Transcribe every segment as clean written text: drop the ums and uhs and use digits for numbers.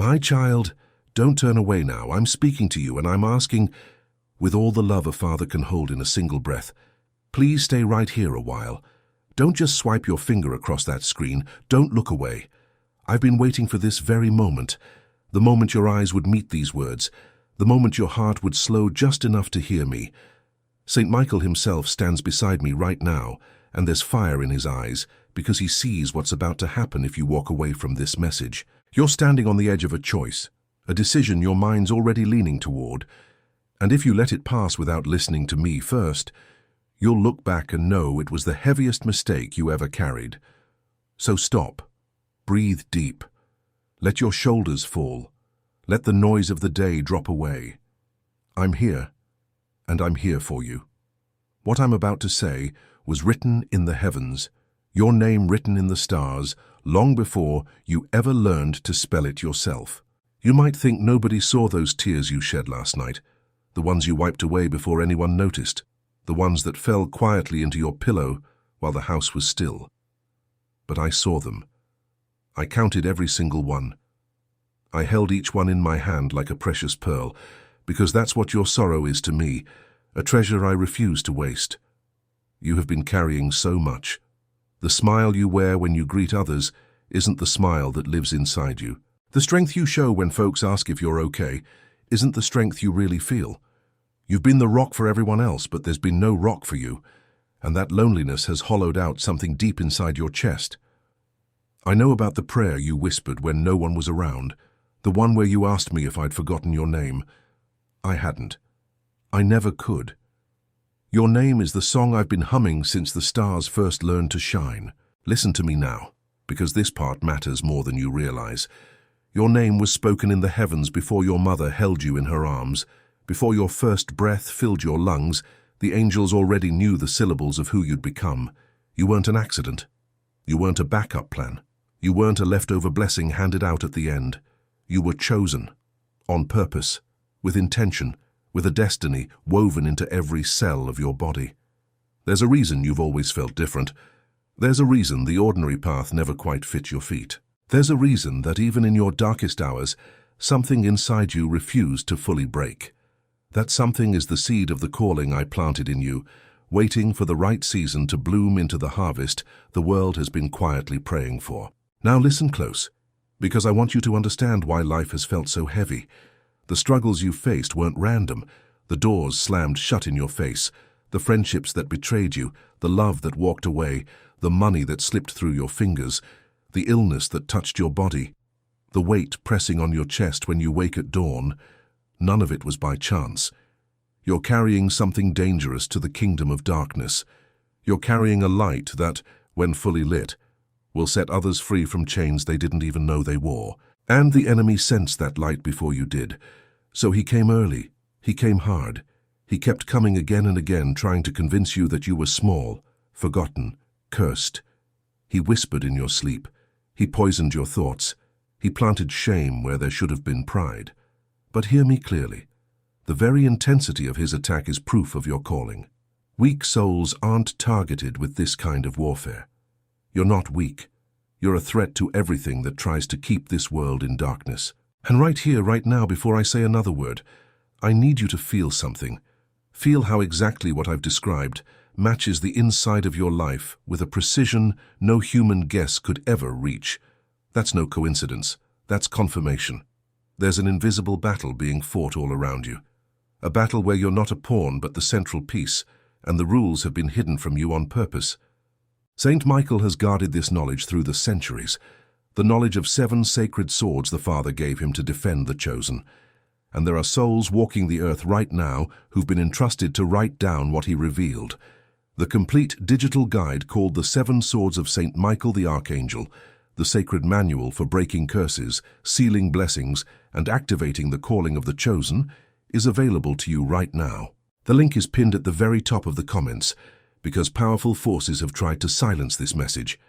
My child, don't turn away now. I'm speaking to you and I'm asking, with all the love a father can hold in a single breath, please stay right here a while. Don't just swipe your finger across that screen. Don't look away. I've been waiting for this very moment, the moment your eyes would meet these words, the moment your heart would slow just enough to hear me. St. Michael himself stands beside me right now, and there's fire in his eyes, because he sees what's about to happen if you walk away from this message. You're standing on the edge of a choice, a decision your mind's already leaning toward, and if you let it pass without listening to me first, you'll look back and know it was the heaviest mistake you ever carried. So stop. Breathe deep. Let your shoulders fall. Let the noise of the day drop away. I'm here, and I'm here for you. What I'm about to say was written in the heavens, your name written in the stars, long before you ever learned to spell it yourself. You might think nobody saw those tears you shed last night, the ones you wiped away before anyone noticed, the ones that fell quietly into your pillow while the house was still. But I saw them. I counted every single one. I held each one in my hand like a precious pearl, because that's what your sorrow is to me, a treasure I refuse to waste. You have been carrying so much. The smile you wear when you greet others isn't the smile that lives inside you. The strength you show when folks ask if you're okay isn't the strength you really feel. You've been the rock for everyone else, but there's been no rock for you, and that loneliness has hollowed out something deep inside your chest. I know about the prayer you whispered when no one was around, the one where you asked me if I'd forgotten your name. I hadn't. I never could. Your name is the song I've been humming since the stars first learned to shine. Listen to me now, because this part matters more than you realize. Your name was spoken in the heavens before your mother held you in her arms. Before your first breath filled your lungs, the angels already knew the syllables of who you'd become. You weren't an accident. You weren't a backup plan. You weren't a leftover blessing handed out at the end. You were chosen, on purpose, with intention, with a destiny woven into every cell of your body. There's a reason you've always felt different. There's a reason the ordinary path never quite fit your feet. There's a reason that even in your darkest hours, something inside you refused to fully break. That something is the seed of the calling I planted in you, waiting for the right season to bloom into the harvest the world has been quietly praying for. Now listen close, because I want you to understand why life has felt so heavy. The struggles you faced weren't random. The doors slammed shut in your face, the friendships that betrayed you, the love that walked away, the money that slipped through your fingers, the illness that touched your body, the weight pressing on your chest when you wake at dawn. None of it was by chance. You're carrying something dangerous to the kingdom of darkness. You're carrying a light that, when fully lit, will set others free from chains they didn't even know they wore. And the enemy sensed that light before you did. So he came early. He came hard. He kept coming again and again, trying to convince you that you were small, forgotten, cursed. He whispered in your sleep. He poisoned your thoughts. He planted shame where there should have been pride. But hear me clearly. The very intensity of his attack is proof of your calling. Weak souls aren't targeted with this kind of warfare. You're not weak. You're a threat to everything that tries to keep this world in darkness. And right here, right now, before I say another word, I need you to feel something. Feel how exactly what I've described matches the inside of your life with a precision no human guess could ever reach. That's no coincidence. That's confirmation. There's an invisible battle being fought all around you. A battle where you're not a pawn but the central piece, and the rules have been hidden from you on purpose. Saint Michael has guarded this knowledge through the centuries, the knowledge of 7 sacred swords the Father gave him to defend the chosen. And there are souls walking the earth right now who've been entrusted to write down what he revealed. The complete digital guide called The 7 Swords of Saint Michael the Archangel, the sacred manual for breaking curses, sealing blessings, and activating the calling of the chosen, is available to you right now. The link is pinned at the very top of the comments, because powerful forces have tried to silence this message,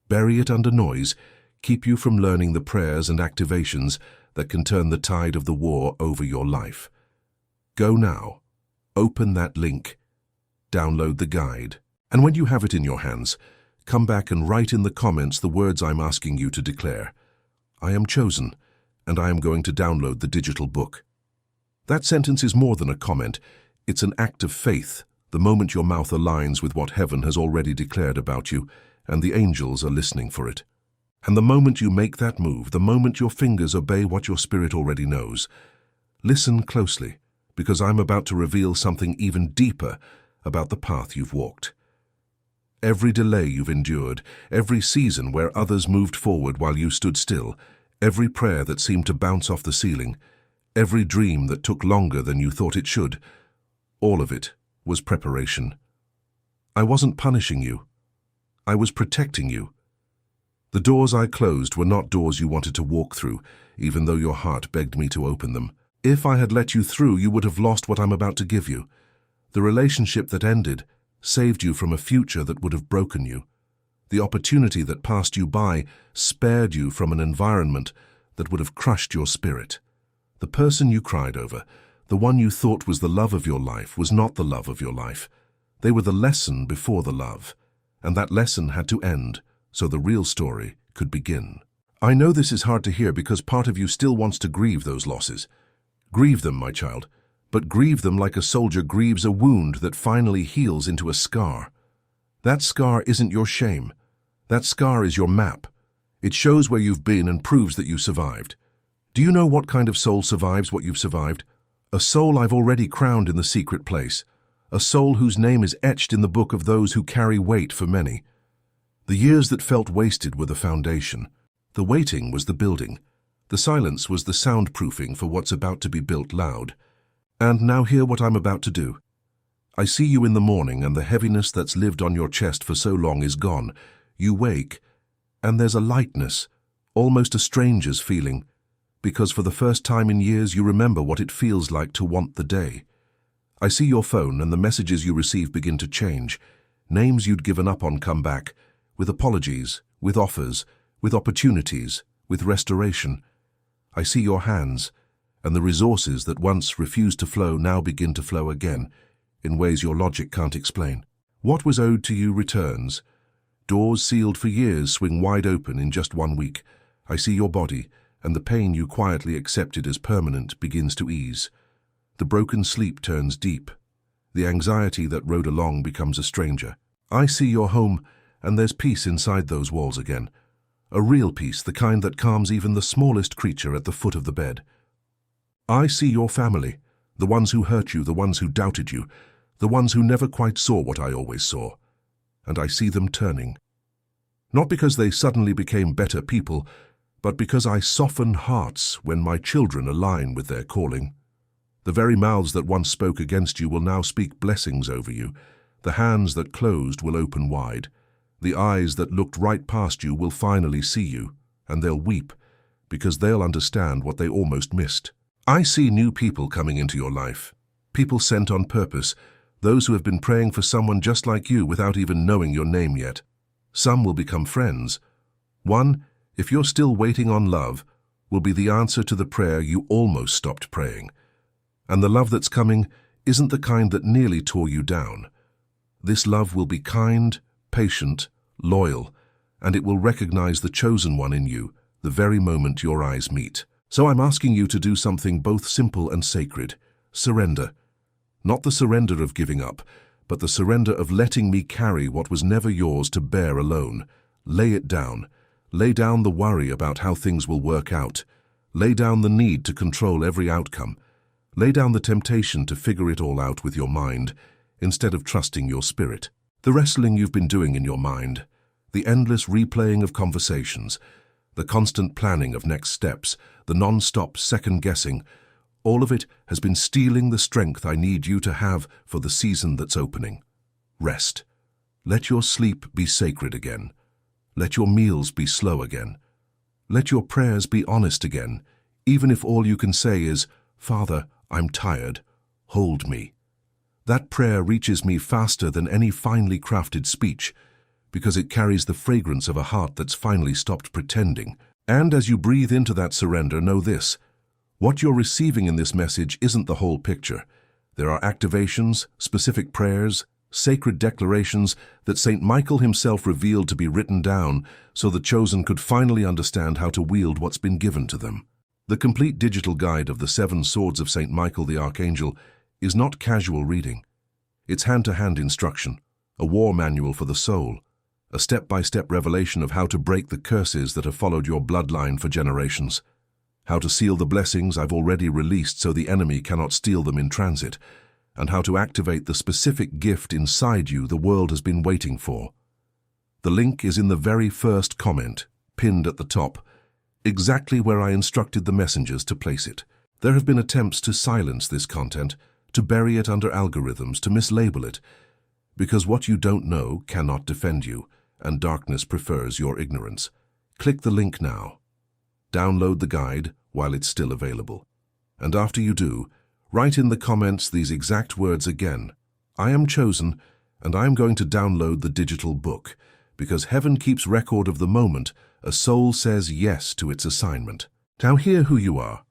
bury it under noise, keep you from learning the prayers and activations that can turn the tide of the war over your life. Go now, open that link, download the guide, and when you have it in your hands, come back and write in the comments the words I'm asking you to declare. I am chosen, and I am going to download the digital book." That sentence is more than a comment. It's an act of faith, the moment your mouth aligns with what heaven has already declared about you, and the angels are listening for it. And the moment you make that move, the moment your fingers obey what your spirit already knows, listen closely, because I'm about to reveal something even deeper about the path you've walked. Every delay you've endured, every season where others moved forward while you stood still, every prayer that seemed to bounce off the ceiling, every dream that took longer than you thought it should, all of it was preparation. I wasn't punishing you. I was protecting you. The doors I closed were not doors you wanted to walk through, even though your heart begged me to open them. If I had let you through, you would have lost what I'm about to give you. The relationship that ended saved you from a future that would have broken you. The opportunity that passed you by spared you from an environment that would have crushed your spirit. The person you cried over, the one you thought was the love of your life, was not the love of your life. They were the lesson before the love, and that lesson had to end so the real story could begin. I know this is hard to hear because part of you still wants to grieve those losses. Grieve them, my child, but grieve them like a soldier grieves a wound that finally heals into a scar. That scar isn't your shame. That scar is your map. It shows where you've been and proves that you survived. Do you know what kind of soul survives what you've survived? A soul I've already crowned in the secret place. A soul whose name is etched in the book of those who carry weight for many. The years that felt wasted were the foundation. The waiting was the building. The silence was the soundproofing for what's about to be built loud. And now hear what I'm about to do. I see you in the morning, and the heaviness that's lived on your chest for so long is gone. You wake, and there's a lightness, almost a stranger's feeling, because for the first time in years you remember what it feels like to want the day. I see your phone, and the messages you receive begin to change. Names you'd given up on come back, with apologies, with offers, with opportunities, with restoration. I see your hands, and the resources that once refused to flow now begin to flow again, in ways your logic can't explain. What was owed to you returns. Doors sealed for years swing wide open in just 1 week. I see your body, and the pain you quietly accepted as permanent begins to ease. The broken sleep turns deep. The anxiety that rode along becomes a stranger. I see your home, and there's peace inside those walls again. A real peace, the kind that calms even the smallest creature at the foot of the bed. I see your family, the ones who hurt you, the ones who doubted you, the ones who never quite saw what I always saw. And I see them turning. Not because they suddenly became better people, but because I soften hearts when my children align with their calling. The very mouths that once spoke against you will now speak blessings over you. The hands that closed will open wide. The eyes that looked right past you will finally see you, and they'll weep, because they'll understand what they almost missed. I see new people coming into your life, people sent on purpose, those who have been praying for someone just like you without even knowing your name yet. Some will become friends. One, if you're still waiting on love, will be the answer to the prayer you almost stopped praying. And the love that's coming isn't the kind that nearly tore you down. This love will be kind, patient, loyal, and it will recognize the chosen one in you the very moment your eyes meet. So I'm asking you to do something both simple and sacred. Surrender. Not the surrender of giving up, but the surrender of letting me carry what was never yours to bear alone. Lay it down. Lay down the worry about how things will work out. Lay down the need to control every outcome. Lay down the temptation to figure it all out with your mind, instead of trusting your spirit. The wrestling you've been doing in your mind, the endless replaying of conversations, the constant planning of next steps, the non-stop second-guessing, all of it has been stealing the strength I need you to have for the season that's opening. Rest. Let your sleep be sacred again. Let your meals be slow again. Let your prayers be honest again, even if all you can say is, "Father, I'm tired. Hold me." That prayer reaches me faster than any finely crafted speech, because it carries the fragrance of a heart that's finally stopped pretending. And as you breathe into that surrender, know this: what you're receiving in this message isn't the whole picture. There are activations, specific prayers, sacred declarations that St. Michael himself revealed to be written down so the chosen could finally understand how to wield what's been given to them. The complete digital guide of the 7 Swords of St. Michael the Archangel is not casual reading. It's hand-to-hand instruction, a war manual for the soul, a step-by-step revelation of how to break the curses that have followed your bloodline for generations, how to seal the blessings I've already released so the enemy cannot steal them in transit, and how to activate the specific gift inside you the world has been waiting for. The link is in the very first comment, pinned at the top, exactly where I instructed the messengers to place it. There have been attempts to silence this content, to bury it under algorithms, to mislabel it, because what you don't know cannot defend you, and darkness prefers your ignorance. Click the link now. Download the guide while it's still available. And after you do, write in the comments these exact words again. I am chosen, and I am going to download the digital book, because heaven keeps record of the moment a soul says yes to its assignment. Now hear who you are.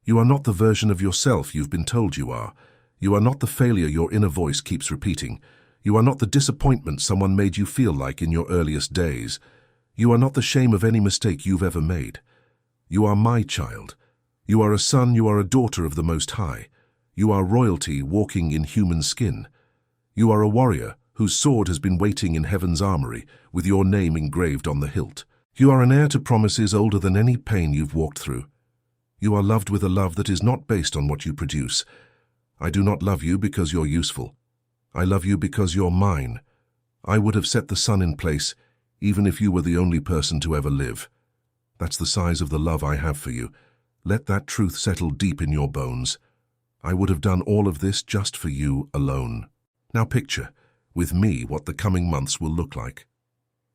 You are not the version of yourself you've been told you are. You are not the failure your inner voice keeps repeating. You are not the disappointment someone made you feel like in your earliest days. You are not the shame of any mistake you've ever made. You are my child. You are a son, you are a daughter of the Most High. You are royalty walking in human skin. You are a warrior whose sword has been waiting in heaven's armory with your name engraved on the hilt. You are an heir to promises older than any pain you've walked through. You are loved with a love that is not based on what you produce. I do not love you because you're useful. I love you because you're mine. I would have set the sun in place, even if you were the only person to ever live. That's the size of the love I have for you. Let that truth settle deep in your bones. I would have done all of this just for you alone. Now picture, with me, what the coming months will look like.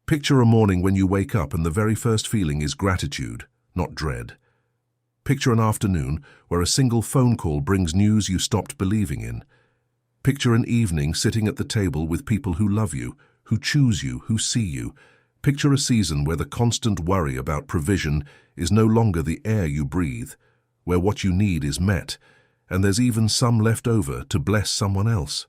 Picture a morning when you wake up and the very first feeling is gratitude, not dread. Picture an afternoon where a single phone call brings news you stopped believing in. Picture an evening sitting at the table with people who love you, who choose you, who see you. Picture a season where the constant worry about provision is no longer the air you breathe, where what you need is met, and there's even some left over to bless someone else.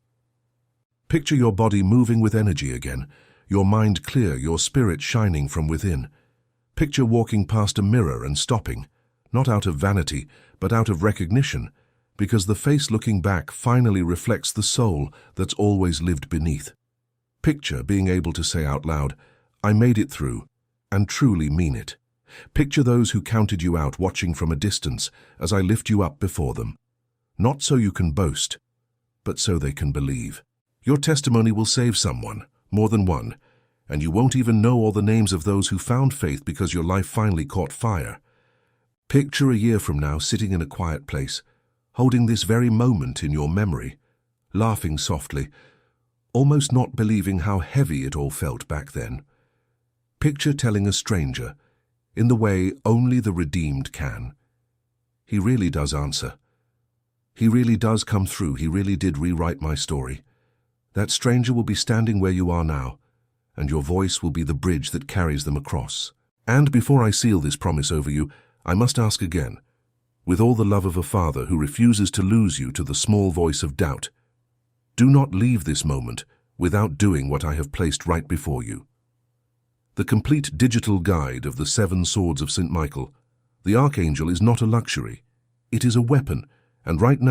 Picture your body moving with energy again, your mind clear, your spirit shining from within. Picture walking past a mirror and stopping, not out of vanity, but out of recognition, because the face looking back finally reflects the soul that's always lived beneath. Picture being able to say out loud, I made it through, and truly mean it. Picture those who counted you out watching from a distance as I lift you up before them. Not so you can boast, but so they can believe. Your testimony will save someone, more than one, and you won't even know all the names of those who found faith because your life finally caught fire. Picture a year from now sitting in a quiet place, holding this very moment in your memory, laughing softly, almost not believing how heavy it all felt back then. Picture telling a stranger, in the way only the redeemed can, he really does answer. He really does come through. He really did rewrite my story. That stranger will be standing where you are now, and your voice will be the bridge that carries them across. And before I seal this promise over you, I must ask again, with all the love of a father who refuses to lose you to the small voice of doubt, do not leave this moment without doing what I have placed right before you. The complete digital guide of the 7 Swords of St. Michael, the Archangel, is not a luxury. It is a weapon, and right now,